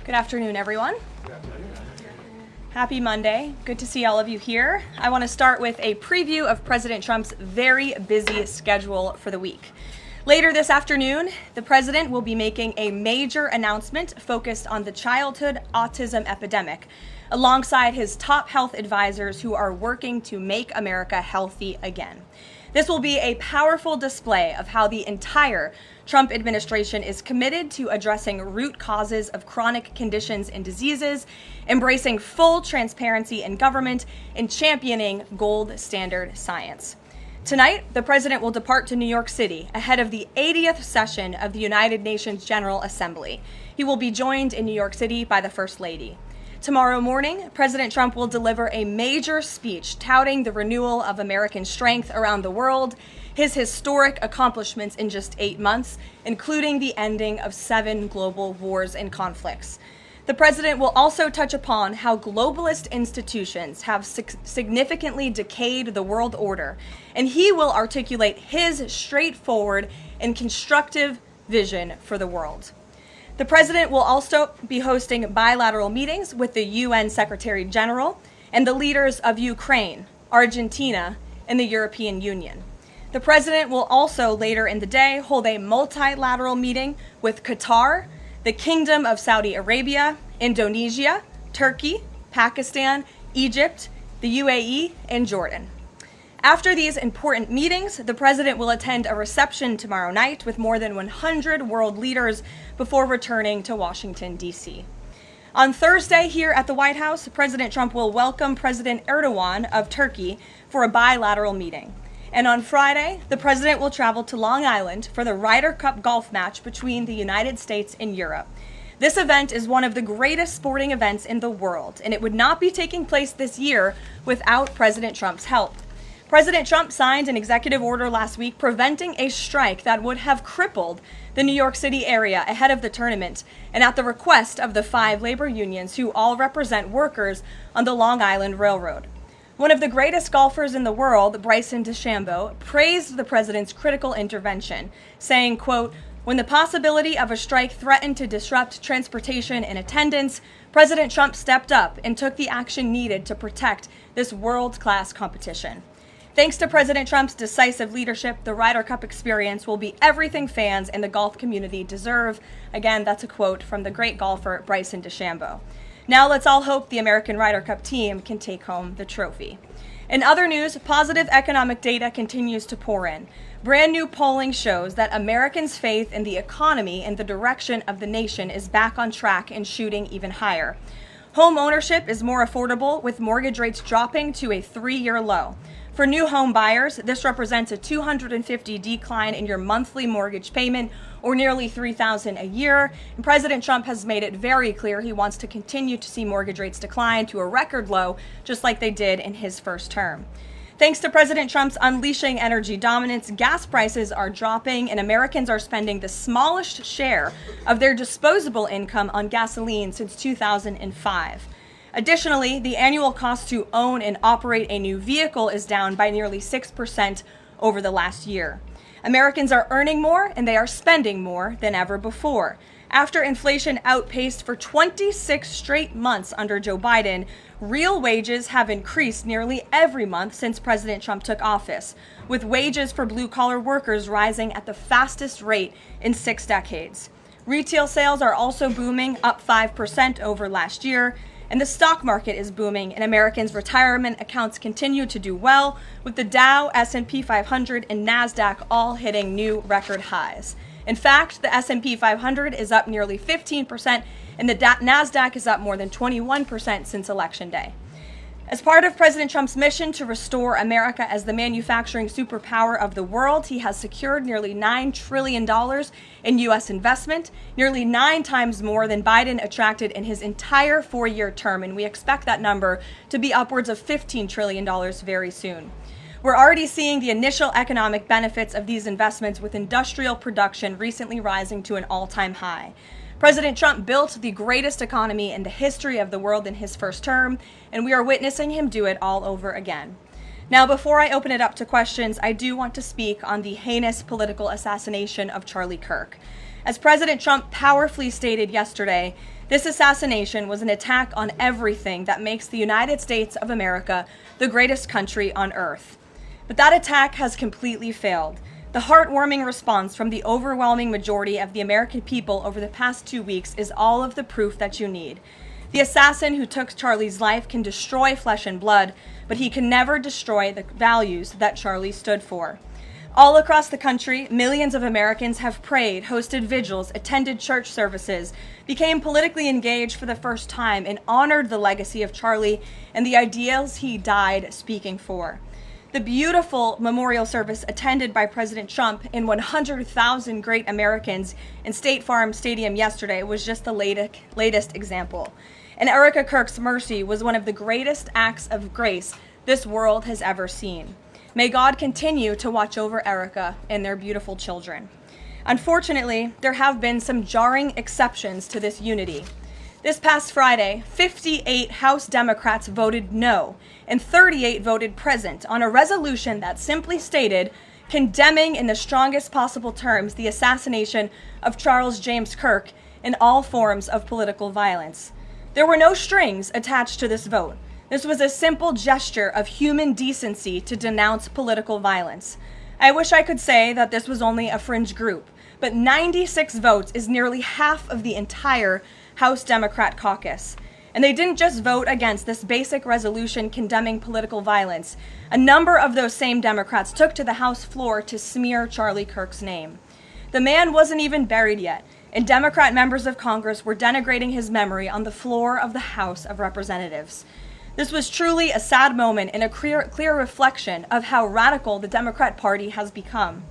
Good afternoon, everyone. Happy Monday. Good to see all of you here. I want to start with a preview of President Trump's very busy schedule for the week. Later this afternoon, the president will be making a major announcement focused on the childhood autism epidemic, alongside his top health advisors who are working to make America healthy again. This will be a powerful display of how the entire Trump administration is committed to addressing root causes of chronic conditions and diseases, embracing full transparency in government, and championing gold standard science. Tonight, the president will depart to New York City ahead of the 80th session of the United Nations General Assembly. He will be joined in New York City by the First Lady. Tomorrow morning, President Trump will deliver a major speech touting the renewal of American strength around the world, his historic accomplishments in just 8 months, including the ending of 7 global wars and conflicts. The president will also touch upon how globalist institutions have significantly decayed the world order, and he will articulate his straightforward and constructive vision for the world. The president will also be hosting bilateral meetings with the UN Secretary General and the leaders of Ukraine, Argentina, and the European Union. The president will also later in the day hold a multilateral meeting with Qatar, the Kingdom of Saudi Arabia, Indonesia, Turkey, Pakistan, Egypt, the UAE, and Jordan. After these important meetings, the president will attend a reception tomorrow night with more than 100 world leaders before returning to Washington, D.C. On Thursday here at the White House, President Trump will welcome President Erdogan of Turkey for a bilateral meeting. And on Friday, the president will travel to Long Island for the Ryder Cup golf match between the United States and Europe. This event is one of the greatest sporting events in the world, and it would not be taking place this year without President Trump's help. President Trump signed an executive order last week preventing a strike that would have crippled the New York City area ahead of the tournament, and at the request of the 5 labor unions who all represent workers on the Long Island Railroad. One of the greatest golfers in the world, Bryson DeChambeau, praised the president's critical intervention, saying, quote, "When the possibility of a strike threatened to disrupt transportation and attendance, President Trump stepped up and took the action needed to protect this world-class competition." Thanks to President Trump's decisive leadership, the Ryder Cup experience will be everything fans and the golf community deserve. Again, that's a quote from the great golfer Bryson DeChambeau. Now let's all hope the American Ryder Cup team can take home the trophy. In other news, positive economic data continues to pour in. Brand new polling shows that Americans' faith in the economy and the direction of the nation is back on track and shooting even higher. Home ownership is more affordable, with mortgage rates dropping to a 3-year low. For new home buyers, this represents a $250 decline in your monthly mortgage payment, or nearly $3,000 a year. And President Trump has made it very clear he wants to continue to see mortgage rates decline to a record low, just like they did in his first term. Thanks to President Trump's unleashing energy dominance, gas prices are dropping, and Americans are spending the smallest share of their disposable income on gasoline since 2005. Additionally, the annual cost to own and operate a new vehicle is down by nearly 6% over the last year. Americans are earning more and they are spending more than ever before. After inflation outpaced for 26 straight months under Joe Biden, real wages have increased nearly every month since President Trump took office, with wages for blue-collar workers rising at the fastest rate in 6 decades. Retail sales are also booming, up 5% over last year. And the stock market is booming, and Americans' retirement accounts continue to do well, with the Dow, S&P 500, and NASDAQ all hitting new record highs. In fact, the S&P 500 is up nearly 15%, and the NASDAQ is up more than 21% since Election Day. As part of President Trump's mission to restore America as the manufacturing superpower of the world, he has secured nearly $9 trillion in U.S. investment, nearly 9 times more than Biden attracted in his entire 4-year term, and we expect that number to be upwards of $15 trillion very soon. We're already seeing the initial economic benefits of these investments, with industrial production recently rising to an all-time high. President Trump built the greatest economy in the history of the world in his first term, and we are witnessing him do it all over again. Now, before I open it up to questions, I do want to speak on the heinous political assassination of Charlie Kirk. As President Trump powerfully stated yesterday, this assassination was an attack on everything that makes the United States of America the greatest country on earth. But that attack has completely failed. The heartwarming response from the overwhelming majority of the American people over the past 2 weeks is all of the proof that you need. The assassin who took Charlie's life can destroy flesh and blood, but he can never destroy the values that Charlie stood for. All across the country, millions of Americans have prayed, hosted vigils, attended church services, became politically engaged for the first time, and honored the legacy of Charlie and the ideals he died speaking for. The beautiful memorial service attended by President Trump and 100,000 great Americans in State Farm Stadium yesterday was just the latest example. And Erica Kirk's mercy was one of the greatest acts of grace this world has ever seen. May God continue to watch over Erica and their beautiful children. Unfortunately, there have been some jarring exceptions to this unity. This past Friday, 58 House Democrats voted no, and 38 voted present on a resolution that simply stated, condemning in the strongest possible terms the assassination of Charles James Kirk and all forms of political violence. There were no strings attached to this vote. This was a simple gesture of human decency to denounce political violence. I wish I could say that this was only a fringe group, but 96 votes is nearly half of the entire House Democrat caucus. And they didn't just vote against this basic resolution condemning political violence. A number of those same Democrats took to the House floor to smear Charlie Kirk's name. The man wasn't even buried yet, and Democrat members of Congress were denigrating his memory on the floor of the House of Representatives. This was truly a sad moment and a clear reflection of how radical the Democrat Party has become.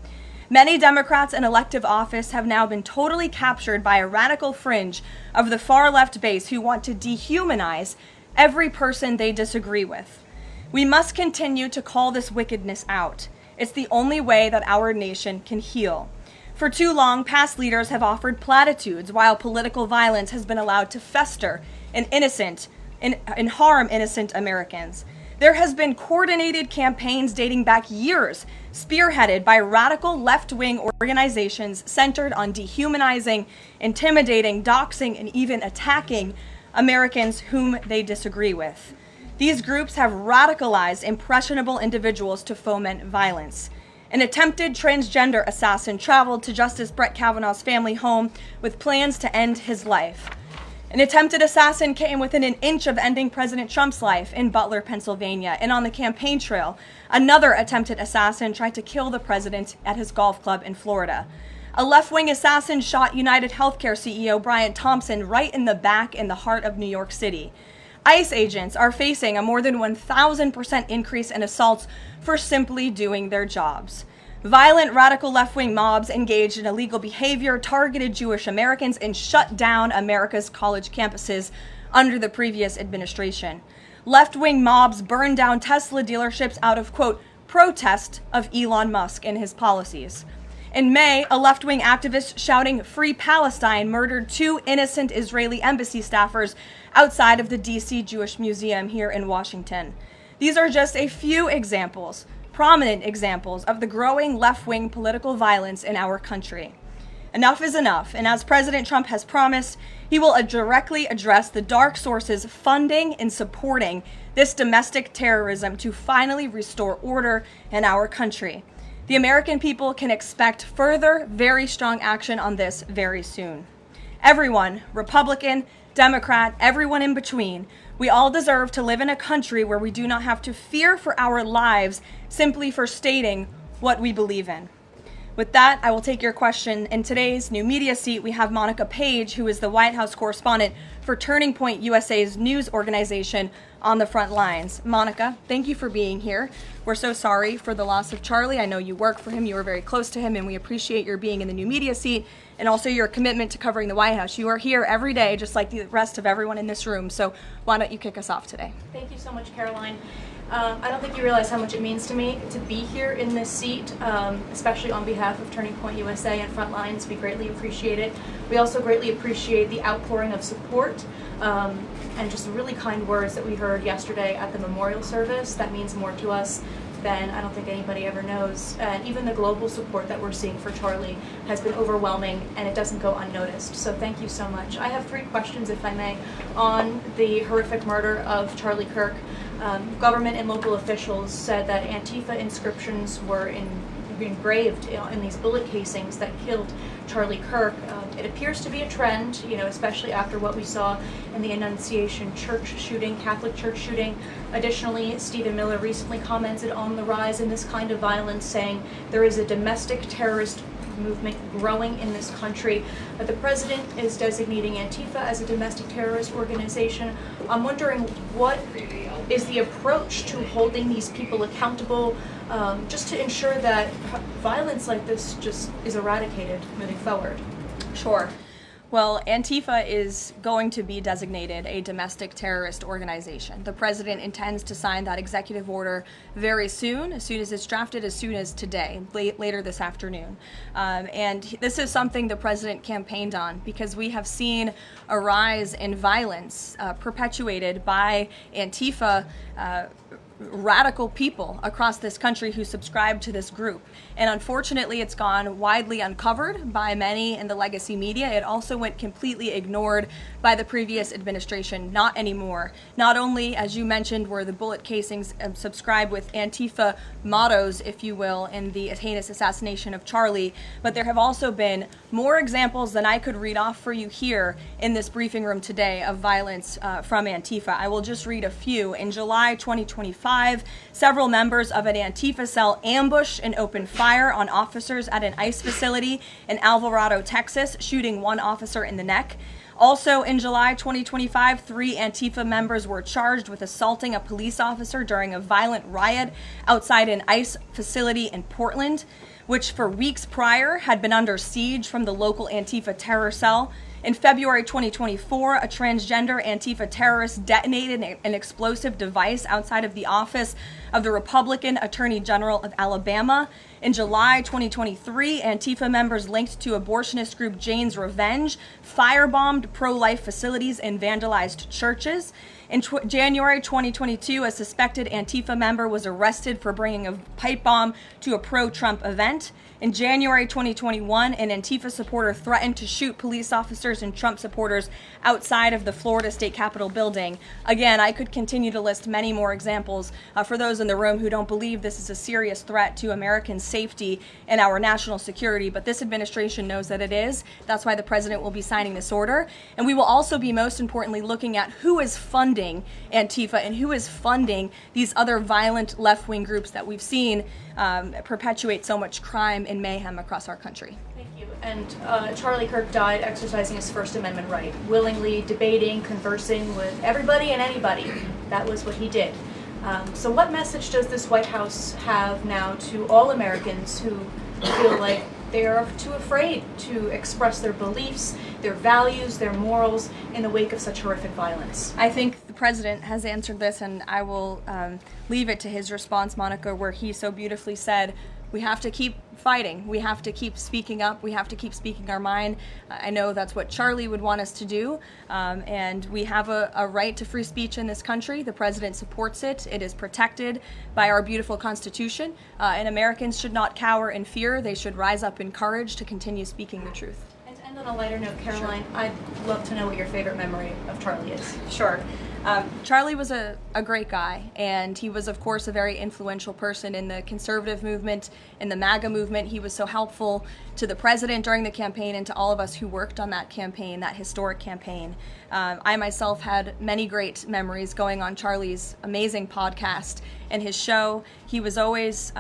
Many Democrats in elective office have now been totally captured by a radical fringe of the far-left base who want to dehumanize every person they disagree with. We must continue to call this wickedness out. It's the only way that our nation can heal. For too long, past leaders have offered platitudes while political violence has been allowed to fester and harm innocent Americans. There has been coordinated campaigns dating back years, spearheaded by radical left-wing organizations centered on dehumanizing, intimidating, doxing, and even attacking Americans whom they disagree with. These groups have radicalized impressionable individuals to foment violence. An attempted transgender assassin traveled to Justice Brett Kavanaugh's family home with plans to end his life. An attempted assassin came within an inch of ending President Trump's life in Butler, Pennsylvania, and on the campaign trail, another attempted assassin tried to kill the president at his golf club in Florida. A left-wing assassin shot United Healthcare CEO Brian Thompson right in the back in the heart of New York City. ICE agents are facing a more than 1,000% increase in assaults for simply doing their jobs. Violent radical left-wing mobs engaged in illegal behavior, targeted Jewish Americans, and shut down America's college campuses under the previous administration. Left-wing mobs burned down Tesla dealerships out of, quote, protest of Elon Musk and his policies. In May, a left-wing activist shouting "Free Palestine" murdered 2 innocent Israeli embassy staffers outside of the D.C. Jewish Museum here in Washington. These are just a few examples, prominent examples of the growing left-wing political violence in our country. Enough is enough, and as President Trump has promised, he will directly address the dark sources funding and supporting this domestic terrorism to finally restore order in our country. The American people can expect further, very strong action on this very soon. Everyone, Republican, Democrat, everyone in between, we all deserve to live in a country where we do not have to fear for our lives simply for stating what we believe in. With that, I will take your question. In today's new media seat, we have Monica Page, who is the White House correspondent for Turning Point USA's news organization, on the front lines. Monica, thank you for being here. We're so sorry for the loss of Charlie. I know you work for him, you were very close to him, and we appreciate your being in the new media seat and also your commitment to covering the White House. You are here every day, just like the rest of everyone in this room. So why don't you kick us off today? Thank you so much, Caroline. I don't think you realize how much it means to me to be here in this seat, especially on behalf of Turning Point USA and Frontlines. We greatly appreciate it. We also greatly appreciate the outpouring of support and just the really kind words that we heard yesterday at the memorial service. That means more to us been, I don't think anybody ever knows. And even the global support that we're seeing for Charlie has been overwhelming, and it doesn't go unnoticed. So thank you so much. I have 3 questions, if I may, on the horrific murder of Charlie Kirk. Government and local officials said that Antifa inscriptions were engraved in these bullet casings that killed Charlie Kirk. It appears to be a trend, especially after what we saw in the Annunciation Church shooting, Catholic Church shooting. Additionally, Stephen Miller recently commented on the rise in this kind of violence, saying there is a domestic terrorist movement growing in this country. The president is designating Antifa as a domestic terrorist organization. I'm wondering, what is the approach to holding these people accountable, just to ensure that violence like this just is eradicated moving forward? Sure. Well, Antifa is going to be designated a domestic terrorist organization. The president intends to sign that executive order very soon as it's drafted, as soon as today, later this afternoon. And this is something the president campaigned on, because we have seen a rise in violence perpetuated by Antifa radical people across this country who subscribe to this group. And unfortunately, it's gone widely uncovered by many in the legacy media. It also went completely ignored by the previous administration. Not anymore. Not only, as you mentioned, were the bullet casings subscribed with Antifa mottos, if you will, in the heinous assassination of Charlie, but there have also been more examples than I could read off for you here in this briefing room today of violence from Antifa. I will just read a few. In July 2025, several members of an Antifa cell ambushed and opened fire on officers at an ICE facility in Alvarado, Texas, shooting 1 officer in the neck. Also in July 2025, 3 Antifa members were charged with assaulting a police officer during a violent riot outside an ICE facility in Portland, which for weeks prior had been under siege from the local Antifa terror cell. In February 2024, a transgender Antifa terrorist detonated an explosive device outside of the office of the Republican Attorney General of Alabama. In July 2023, Antifa members linked to abortionist group Jane's Revenge firebombed pro-life facilities and vandalized churches. In January 2022, a suspected Antifa member was arrested for bringing a pipe bomb to a pro-Trump event. In January 2021, an Antifa supporter threatened to shoot police officers and Trump supporters outside of the Florida State Capitol building. Again, I could continue to list many more examples for those in the room who don't believe this is a serious threat to American safety and our national security, but this administration knows that it is. That's why the president will be signing this order. And we will also be, most importantly, looking at who is funding Antifa and who is funding these other violent left-wing groups that we've seen perpetuate so much crime and mayhem across our country. Thank you. And Charlie Kirk died exercising his First Amendment right, willingly debating, conversing with everybody and anybody. That was what he did. So what message does this White House have now to all Americans who feel like they are too afraid to express their beliefs, their values, their morals in the wake of such horrific violence? I think the president has answered this, and I will leave it to his response, Monica, where he so beautifully said, we have to keep fighting. We have to keep speaking up. We have to keep speaking our mind. I know that's what Charlie would want us to do. And we have a right to free speech in this country. The president supports it. It is protected by our beautiful Constitution. And Americans should not cower in fear. They should rise up in courage to continue speaking the truth. And to end on a lighter note, Karoline, sure. I'd love to know what your favorite memory of Charlie is. Sure. Charlie was a great guy, and he was, of course, a very influential person in the conservative movement, in the MAGA movement. He was so helpful to the president during the campaign and to all of us who worked on that campaign, that historic campaign. I myself had many great memories going on Charlie's amazing podcast and his show. He was always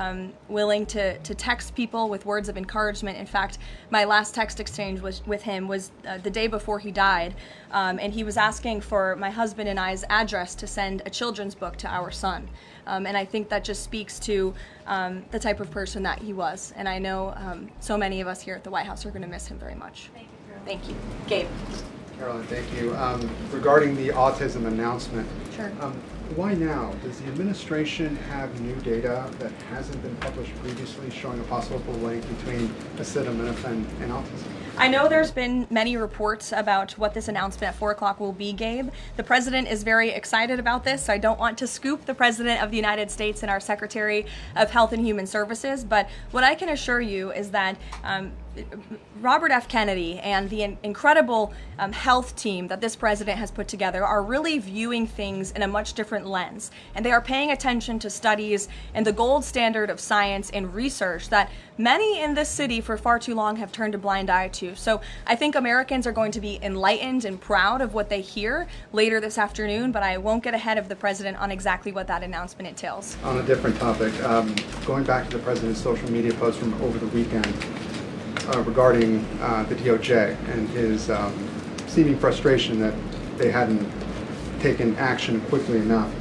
willing to text people with words of encouragement. In fact, my last text exchange with him was the day before he died, and he was asking for my husband and I's address to send a children's book to our son. And I think that just speaks to the type of person that he was. And I know so many of us here at the White House are going to miss him very much. Thank you, Caroline. Thank you. Gabe. Caroline, thank you. Regarding the autism announcement, Sure. Why now? Does the administration have new data that hasn't been published previously showing a possible link between acetaminophen and autism? I know there's been many reports about what this announcement at 4 o'clock will be, Gabe. The president is very excited about this, so I don't want to scoop the president of the United States and our Secretary of Health and Human Services, but what I can assure you is that Robert F. Kennedy and the incredible health team that this president has put together are really viewing things in a much different lens. And they are paying attention to studies and the gold standard of science and research that many in this city for far too long have turned a blind eye to. So I think Americans are going to be enlightened and proud of what they hear later this afternoon, but I won't get ahead of the president on exactly what that announcement entails. On a different topic, going back to the president's social media post from over the weekend, regarding the DOJ and his seeming frustration that they hadn't taken action quickly enough.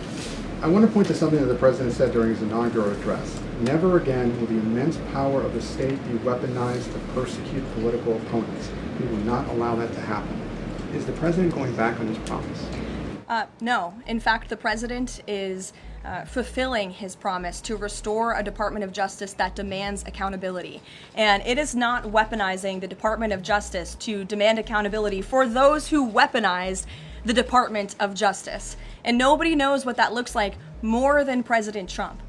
I want to point to something that the president said during his inaugural address. Never again will the immense power of the state be weaponized to persecute political opponents. We will not allow that to happen. Is the president going back on his promise? No. In fact, the president is fulfilling his promise to restore a Department of Justice that demands accountability. And it is not weaponizing the Department of Justice to demand accountability for those who weaponized the Department of Justice. And nobody knows what that looks like more than President Trump.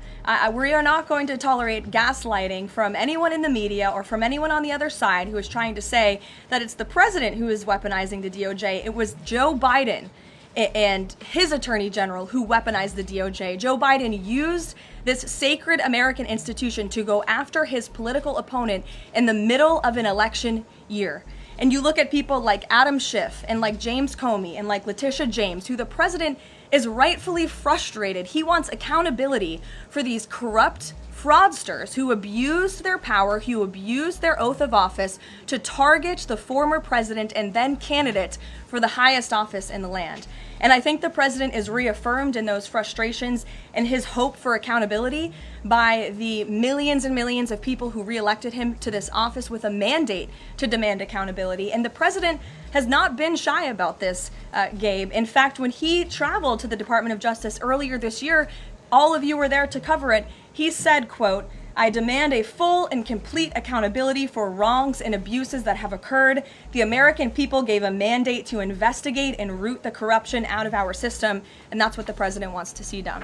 We are not going to tolerate gaslighting from anyone in the media or from anyone on the other side who is trying to say that it's the president who is weaponizing the DOJ. It was Joe Biden and his attorney general who weaponized the DOJ. Joe Biden used this sacred American institution to go after his political opponent in the middle of an election year. And you look at people like Adam Schiff and like James Comey and like Letitia James, who the president is rightfully frustrated. He wants accountability for these corrupt fraudsters who abused their power, who abused their oath of office to target the former president and then candidate for the highest office in the land. And I think the president is reaffirmed in those frustrations and his hope for accountability by the millions and millions of people who reelected him to this office with a mandate to demand accountability. And the president has not been shy about this, Gabe. In fact, when he traveled to the Department of Justice earlier this year, all of you were there to cover it. He said, quote, "I demand a full and complete accountability for wrongs and abuses that have occurred. The American people gave a mandate to investigate and root the corruption out of our system," and that's what the president wants to see done.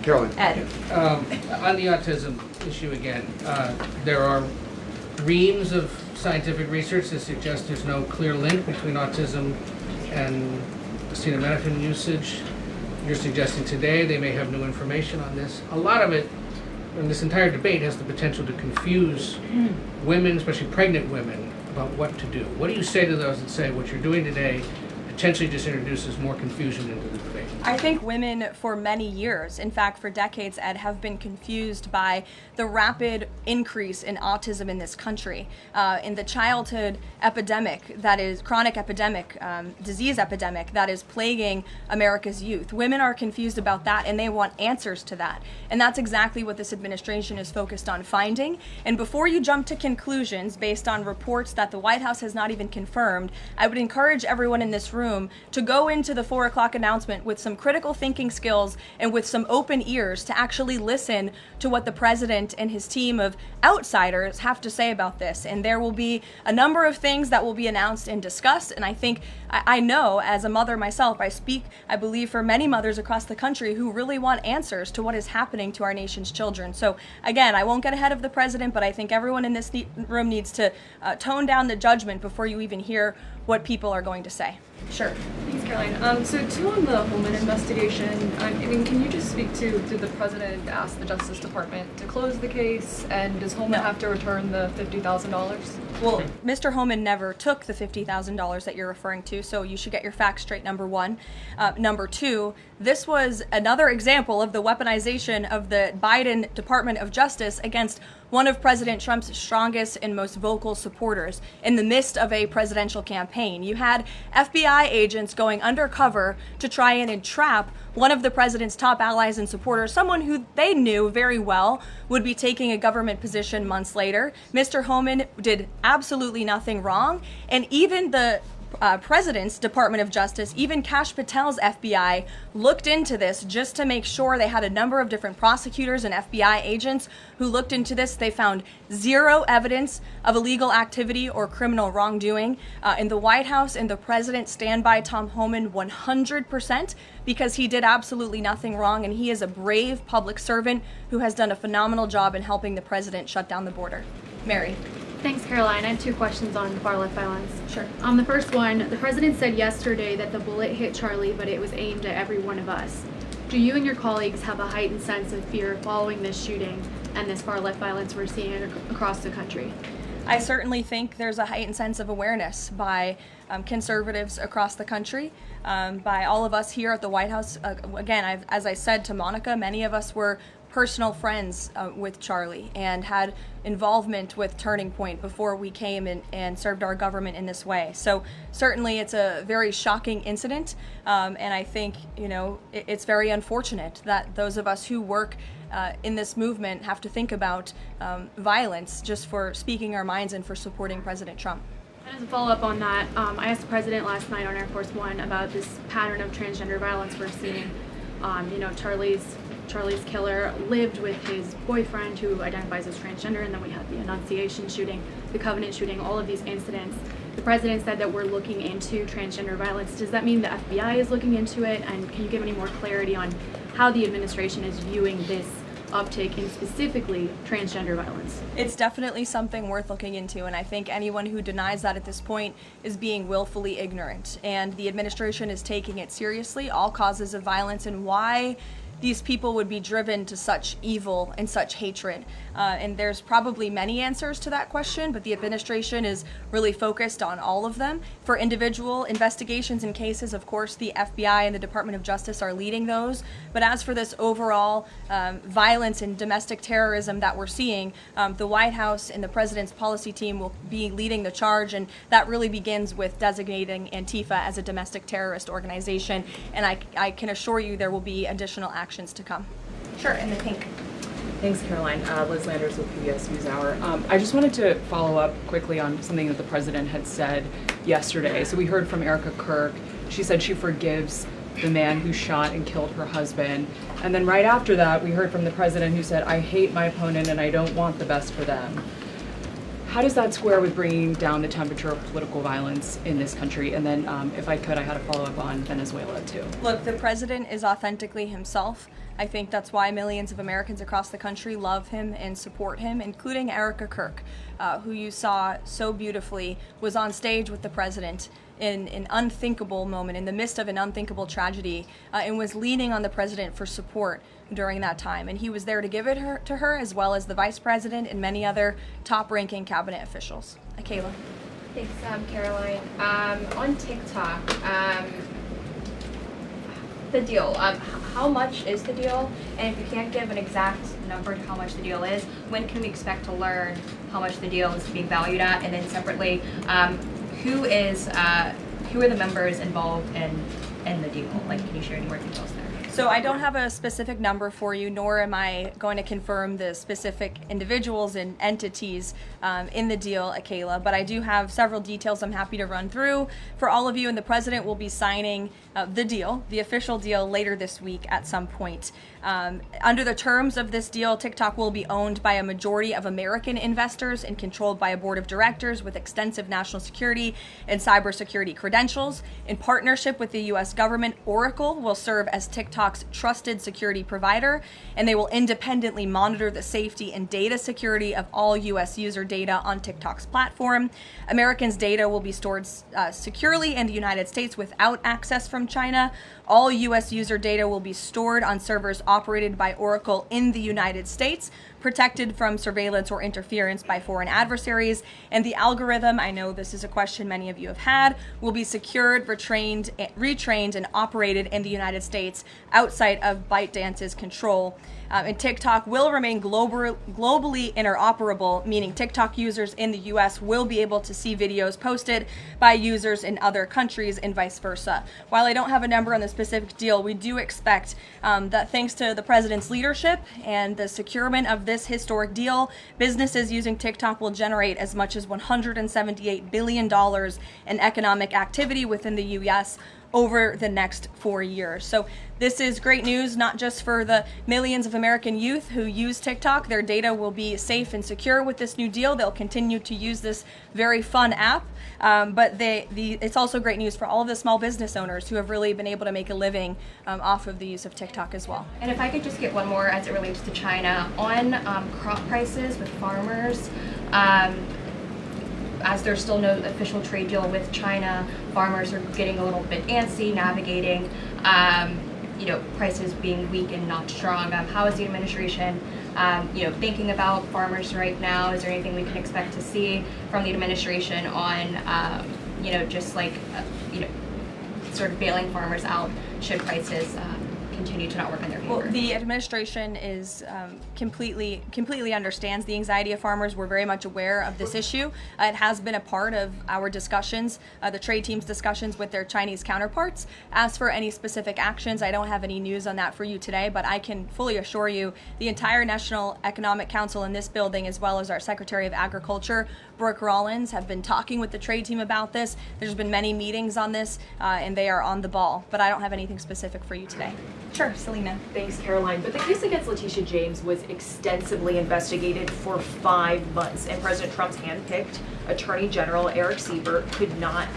Karoline. Ed. On the autism issue again, there are reams of scientific research that suggests there's no clear link between autism and acetaminophen usage. You're suggesting today they may have new information on this. A lot of it, and this entire debate, has the potential to confuse women, especially pregnant women, about what to do. What do you say to those that say what you're doing today potentially just introduces more confusion into the debate? I think women for many years, in fact for decades, Ed, have been confused by the rapid increase in autism in this country, in the childhood epidemic that is chronic epidemic, disease epidemic that is plaguing America's youth. Women are confused about that and they want answers to that. And that's exactly what this administration is focused on finding. And before you jump to conclusions based on reports that the White House has not even confirmed, I would encourage everyone in this room to go into the 4 o'clock announcement with some critical thinking skills and with some open ears to actually listen to what the president and his team of outsiders have to say about this. And there will be a number of things that will be announced and discussed. And I think, I know as a mother myself, I speak, I believe, for many mothers across the country who really want answers to what is happening to our nation's children. So again, I won't get ahead of the president, but I think everyone in this room needs to tone down the judgment before you even hear what people are going to say. Sure. Thanks, Caroline. So too on the Holman investigation, I mean, can you just speak to, did the president ask the Justice Department to close the case, and does Holman have to return the $50,000? Well, Mr. Holman never took the $50,000 that you're referring to, so you should get your facts straight, number one. Number two, this was another example of the weaponization of the Biden Department of Justice against one of President Trump's strongest and most vocal supporters in the midst of a presidential campaign. You had FBI agents going undercover to try and entrap one of the president's top allies and supporters, someone who they knew very well would be taking a government position months later. Mr. Holman did absolutely nothing wrong, and even the president's Department of Justice, even Kash Patel's FBI, looked into this just to make sure. They had a number of different prosecutors and FBI agents who looked into this. They found zero evidence of illegal activity or criminal wrongdoing in the White House, and the president stand by Tom Homan 100% because he did absolutely nothing wrong, and he is a brave public servant who has done a phenomenal job in helping the president shut down the border. Mary. Thanks, Caroline. I have two questions on far-left violence. Sure. The first one, the president said yesterday that the bullet hit Charlie, but it was aimed at every one of us. Do you and your colleagues have a heightened sense of fear following this shooting and this far-left violence we're seeing across the country? I certainly think there's a heightened sense of awareness by conservatives across the country, by all of us here at the White House. Again, as I said to Monica, many of us were personal friends with Charlie and had involvement with Turning Point before we came and served our government in this way. So certainly it's a very shocking incident, and I think, you know, it's very unfortunate that those of us who work in this movement have to think about violence just for speaking our minds and for supporting President Trump. And as a follow-up on that, I asked the president last night on Air Force One about this pattern of transgender violence we're seeing. You know, Charlie's killer lived with his boyfriend who identifies as transgender, and then we had the Annunciation shooting, the Covenant shooting, all of these incidents. The president said that we're looking into transgender violence. Does that mean the FBI is looking into it? And can you give any more clarity on how the administration is viewing this uptake in specifically transgender violence? It's definitely something worth looking into, and I think anyone who denies that at this point is being willfully ignorant. And the administration is taking it seriously, all causes of violence, and why these people would be driven to such evil and such hatred. And there's probably many answers to that question, but the administration is really focused on all of them. For individual investigations and cases, of course, the FBI and the Department of Justice are leading those. But as for this overall violence and domestic terrorism that we're seeing, the White House and the president's policy team will be leading the charge, and that really begins with designating Antifa as a domestic terrorist organization. And I can assure you there will be additional actions to come. Sure, in the pink. Thanks, Caroline. Liz Landers with PBS NewsHour. I just wanted to follow up quickly on something that the president had said yesterday. So we heard from Erica Kirk. She said she forgives the man who shot and killed her husband. And then right after that, we heard from the president who said, I hate my opponent and I don't want the best for them. How does that square with bringing down the temperature of political violence in this country? And then, if I could, I had a follow-up on Venezuela, too. Look, the president is authentically himself. I think that's why millions of Americans across the country love him and support him, including Erica Kirk, who you saw so beautifully was on stage with the president in an unthinkable moment, in the midst of an unthinkable tragedy, and was leaning on the president for support during that time. And he was there to give it to her, as well as the vice president and many other top-ranking cabinet officials. Kayla. Thanks, Caroline. On TikTok, the deal. How much is the deal? And if you can't give an exact number to how much the deal is, when can we expect to learn how much the deal is being valued at? And then separately, who are the members involved in the deal? Like, can you share any more details there? So I don't have a specific number for you, nor am I going to confirm the specific individuals and entities in the deal, Kayla, but I do have several details I'm happy to run through for all of you, and the president will be signing the deal, the official deal, later this week at some point. Under the terms of this deal, TikTok will be owned by a majority of American investors and controlled by a board of directors with extensive national security and cybersecurity credentials. In partnership with the U.S. government, Oracle will serve as TikTok's trusted security provider, and they will independently monitor the safety and data security of all U.S. user data on TikTok's platform. Americans' data will be stored securely in the United States without access from China. All U.S. user data will be stored on servers operated by Oracle in the United States, protected from surveillance or interference by foreign adversaries. And the algorithm, I know this is a question many of you have had, will be secured, retrained trained and operated in the United States outside of ByteDance's control. And TikTok will remain globally interoperable, meaning TikTok users in the US will be able to see videos posted by users in other countries and vice versa. While I don't have a number on the specific deal, we do expect that thanks to the president's leadership and the securement of this historic deal, businesses using TikTok will generate as much as $178 billion in economic activity within the US over the next 4 years. So this is great news, not just for the millions of American youth who use TikTok. Their data will be safe and secure with this new deal. They'll continue to use this very fun app, but it's also great news for all of the small business owners who have really been able to make a living off of the use of TikTok as well. And if I could just get one more as it relates to China, on crop prices with farmers, as there's still no official trade deal with China, farmers are getting a little bit antsy navigating, prices being weak and not strong. How is the administration, thinking about farmers right now? Is there anything we can expect to see from the administration on, sort of bailing farmers out should prices continue to not work in their favor? Well, the administration is completely understands the anxiety of farmers. We're very much aware of this issue. It has been a part of our discussions, the trade team's discussions with their Chinese counterparts. As for any specific actions, I don't have any news on that for you today, but I can fully assure you the entire National Economic Council in this building, as well as our Secretary of Agriculture, Brooke Rollins, have been talking with the trade team about this. There's been many meetings on this, and they are on the ball, but I don't have anything specific for you today. Sure, Selena. Thanks, Caroline. But the case against Letitia James was extensively investigated for 5 months, and President Trump's handpicked Attorney General Eric Siebert could not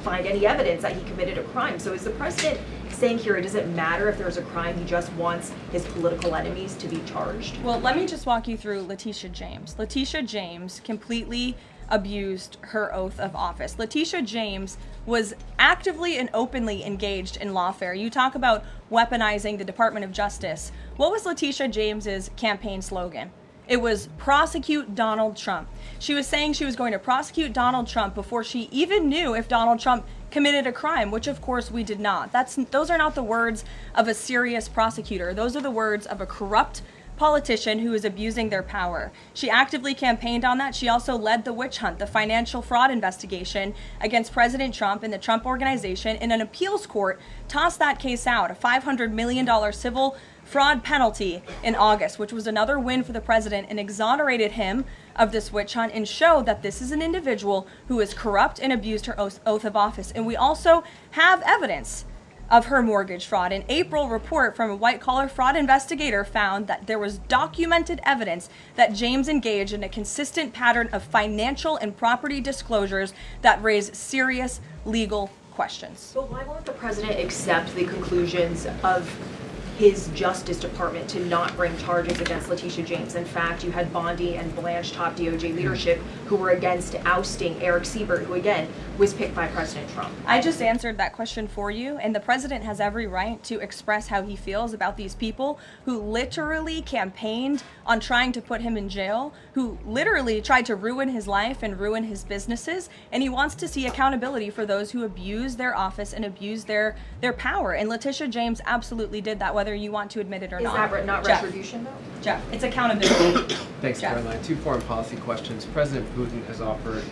find any evidence that he committed a crime. So is the president saying here it doesn't matter if there's a crime, he just wants his political enemies to be charged? Well, let me just walk you through Letitia James. Letitia James completely abused her oath of office. Letitia James was actively and openly engaged in lawfare. You talk about weaponizing the Department of Justice. What was Letitia James's campaign slogan? It was prosecute Donald Trump. She was saying she was going to prosecute Donald Trump before she even knew if Donald Trump committed a crime, which of course we did not. Those are not the words of a serious prosecutor. Those are the words of a corrupt politician who is abusing their power. She actively campaigned on that. She also led the witch hunt, the financial fraud investigation against President Trump and the Trump Organization, and an appeals court tossed that case out, a $500 million civil fraud penalty in August, which was another win for the president and exonerated him of this witch hunt and showed that this is an individual who is corrupt and abused her oath of office. And we also have evidence of her mortgage fraud. An April report from a white-collar fraud investigator found that there was documented evidence that James engaged in a consistent pattern of financial and property disclosures that raise serious legal questions. But why won't the president accept the conclusions of his Justice Department to not bring charges against Letitia James? In fact, you had Bondi and Blanche top DOJ leadership who were against ousting Eric Siebert, who again was picked by President Trump. I just answered that question for you, and the president has every right to express how he feels about these people who literally campaigned on trying to put him in jail, who literally tried to ruin his life and ruin his businesses, and he wants to see accountability for those who abuse their office and abuse their power. And Letitia James absolutely did that, whether you want to admit it or not. Is that not retribution, though? Jeff, it's accountability. Thanks, Jeff. Caroline. 2 foreign policy questions. President Putin has offered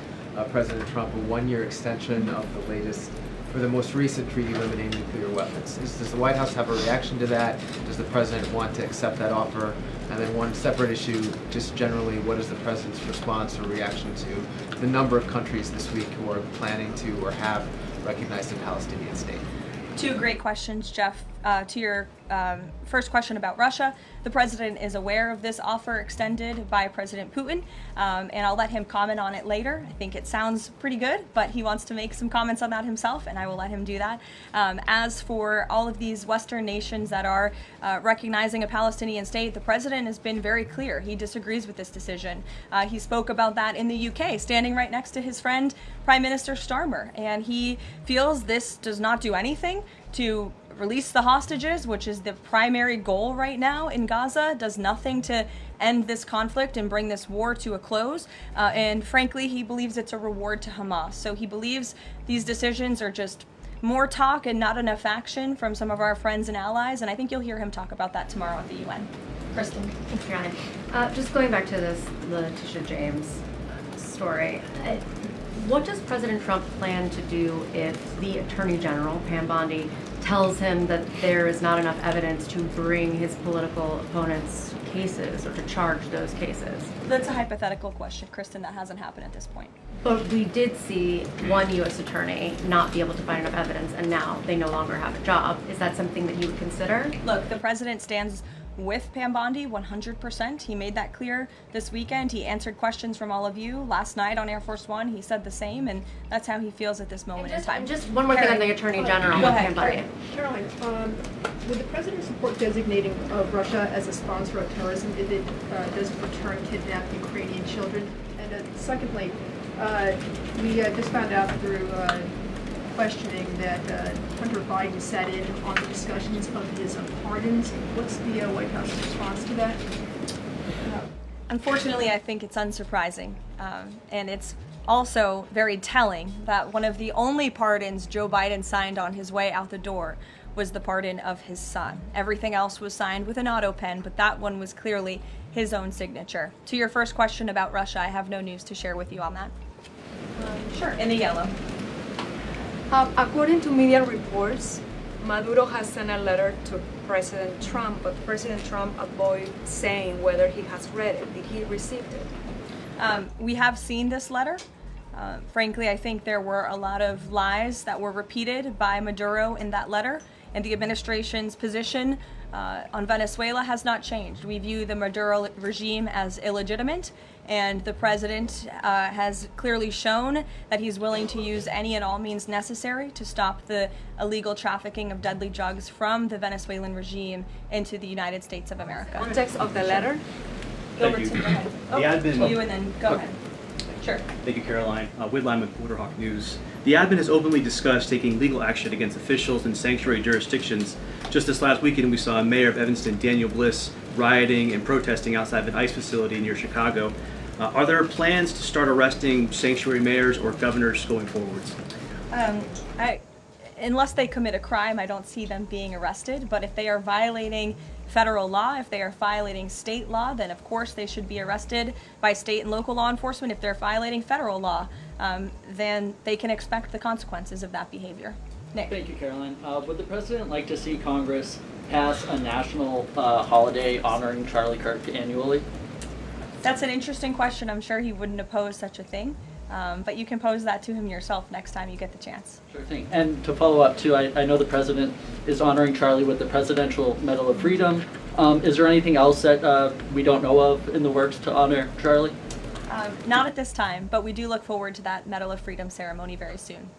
President Trump a 1-year extension of the most recent treaty limiting nuclear weapons. Does the White House have a reaction to that? Does the president want to accept that offer? And then one separate issue, just generally, what is the president's response or reaction to the number of countries this week who are planning to or have recognized a Palestinian state? 2 great questions, Jeff. To your first question about Russia, the president is aware of this offer extended by President Putin, and I'll let him comment on it later. I think it sounds pretty good, but he wants to make some comments on that himself, and I will let him do that. As for all of these Western nations that are recognizing a Palestinian state, the president has been very clear. He disagrees with this decision. He spoke about that in the UK, standing right next to his friend, Prime Minister Starmer, and he feels this does not do anything to release the hostages, which is the primary goal right now in Gaza, does nothing to end this conflict and bring this war to a close. And frankly, he believes it's a reward to Hamas. So he believes these decisions are just more talk and not enough action from some of our friends and allies, and I think you'll hear him talk about that tomorrow at the UN. Kristen. Thanks, Caroline. Just going back to this Letitia James story, what does President Trump plan to do if the Attorney General, Pam Bondi, tells him that there is not enough evidence to bring his political opponents' cases or to charge those cases? That's a hypothetical question, Kristen. That hasn't happened at this point. But we did see one U.S. attorney not be able to find enough evidence, and now they no longer have a job. Is that something that you would consider? Look, the president stands with Pam Bondi 100%. He made that clear this weekend. He answered questions from all of you last night on Air Force One. He said the same, and that's how he feels at this moment in time. Just one more thing on the Attorney General. Go ahead. Caroline, would the president support designating Russia as a sponsor of terrorism if it doesn't return kidnapped Ukrainian children? And secondly, we just found out through questioning that Hunter Biden sat in on the discussions of his pardons. What's the White House response to that? Unfortunately, I think it's unsurprising, and it's also very telling that one of the only pardons Joe Biden signed on his way out the door was the pardon of his son. Everything else was signed with an auto pen, but that one was clearly his own signature. To your first question about Russia, I have no news to share with you on that. Sure, in the yellow. According to media reports, Maduro has sent a letter to President Trump, but President Trump avoided saying whether he has read it. Did he receive it? We have seen this letter. Frankly, I think there were a lot of lies that were repeated by Maduro in that letter, and the administration's position on Venezuela has not changed. We view the Maduro regime as illegitimate, and the president has clearly shown that he's willing to use any and all means necessary to stop the illegal trafficking of deadly drugs from the Venezuelan regime into the United States of America. Context of the letter? Gilbertson, go ahead. The admin, to you and then go ahead. Sure. Thank you, Caroline. Whitline with Waterhawk News. The admin has openly discussed taking legal action against officials in sanctuary jurisdictions. Just this last weekend, we saw Mayor of Evanston, Daniel Bliss, rioting and protesting outside of an ICE facility near Chicago. Are there plans to start arresting sanctuary mayors or governors going forwards? Unless they commit a crime, I don't see them being arrested. But if they are violating federal law, if they are violating state law, then of course they should be arrested by state and local law enforcement. If they're violating federal law, then they can expect the consequences of that behavior. Nick. Thank you, Caroline. Would the president like to see Congress pass a national holiday honoring Charlie Kirk annually? That's an interesting question. I'm sure he wouldn't oppose such a thing. But you can pose that to him yourself next time you get the chance. Sure thing. And to follow up too, I know the president is honoring Charlie with the Presidential Medal of Freedom. Is there anything else that we don't know of in the works to honor Charlie? Not at this time, but we do look forward to that Medal of Freedom ceremony very soon.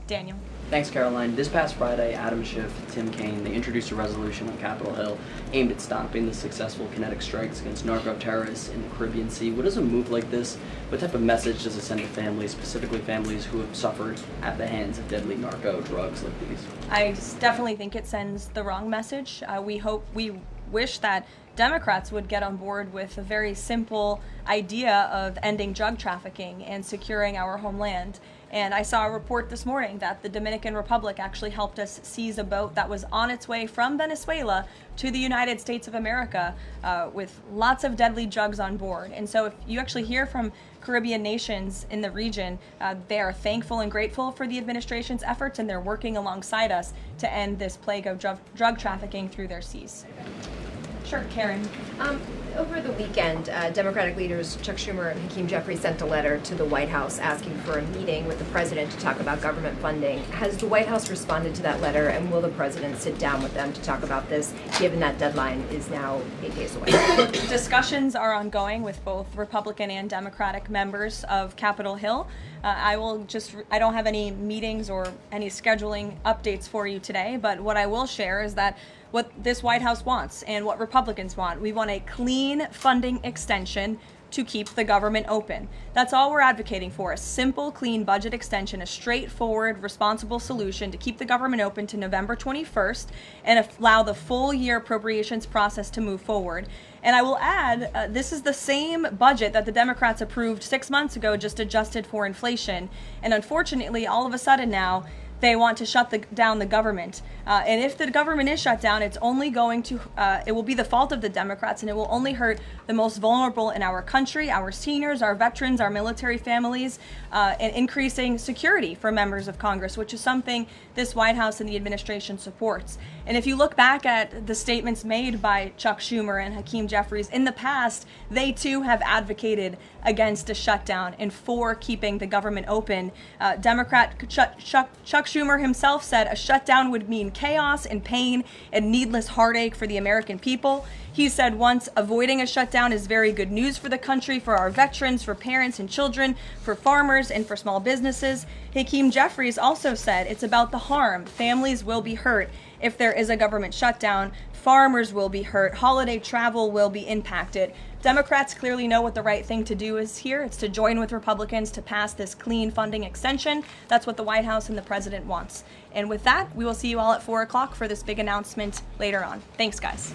Daniel. Thanks, Caroline. This past Friday, Adam Schiff, Tim Kaine, they introduced a resolution on Capitol Hill aimed at stopping the successful kinetic strikes against narco-terrorists in the Caribbean Sea. What does a move like this, what type of message does it send to families, specifically families who have suffered at the hands of deadly narco drugs like these? I definitely think it sends the wrong message. We wish that Democrats would get on board with a very simple idea of ending drug trafficking and securing our homeland. And I saw a report this morning that the Dominican Republic actually helped us seize a boat that was on its way from Venezuela to the United States of America with lots of deadly drugs on board. And so if you actually hear from Caribbean nations in the region, they are thankful and grateful for the administration's efforts, and they're working alongside us to end this plague of drug trafficking through their seas. Sure, Karen. Over the weekend, Democratic leaders Chuck Schumer and Hakeem Jeffries sent a letter to the White House asking for a meeting with the president to talk about government funding. Has the White House responded to that letter, and will the president sit down with them to talk about this, given that deadline is now 8 days away? Discussions are ongoing with both Republican and Democratic members of Capitol Hill. I don't have any meetings or any scheduling updates for you today, but what I will share is that what this White House wants and what Republicans want. We want a clean funding extension to keep the government open. That's all we're advocating for, a simple, clean budget extension, a straightforward, responsible solution to keep the government open to November 21st and allow the full year appropriations process to move forward. And I will add, this is the same budget that the Democrats approved 6 months ago, just adjusted for inflation. And unfortunately, all of a sudden now, They want to shut down the government. And if the government is shut down, it's only going to, it will be the fault of the Democrats, and it will only hurt the most vulnerable in our country, our seniors, our veterans, our military families, and increasing security for members of Congress, which is something this White House and the administration supports. And if you look back at the statements made by Chuck Schumer and Hakeem Jeffries in the past, they too have advocated against a shutdown and for keeping the government open. Democrat Chuck Schumer himself said a shutdown would mean chaos and pain and needless heartache for the American people. He said once, avoiding a shutdown is very good news for the country, for our veterans, for parents and children, for farmers, and for small businesses. Hakeem Jeffries also said it's about the harm. Families will be hurt if there is a government shutdown. Farmers will be hurt. Holiday travel will be impacted. Democrats clearly know what the right thing to do is here. It's to join with Republicans to pass this clean funding extension. That's what the White House and the president wants. And with that, we will see you all at 4 o'clock for this big announcement later on. Thanks, guys.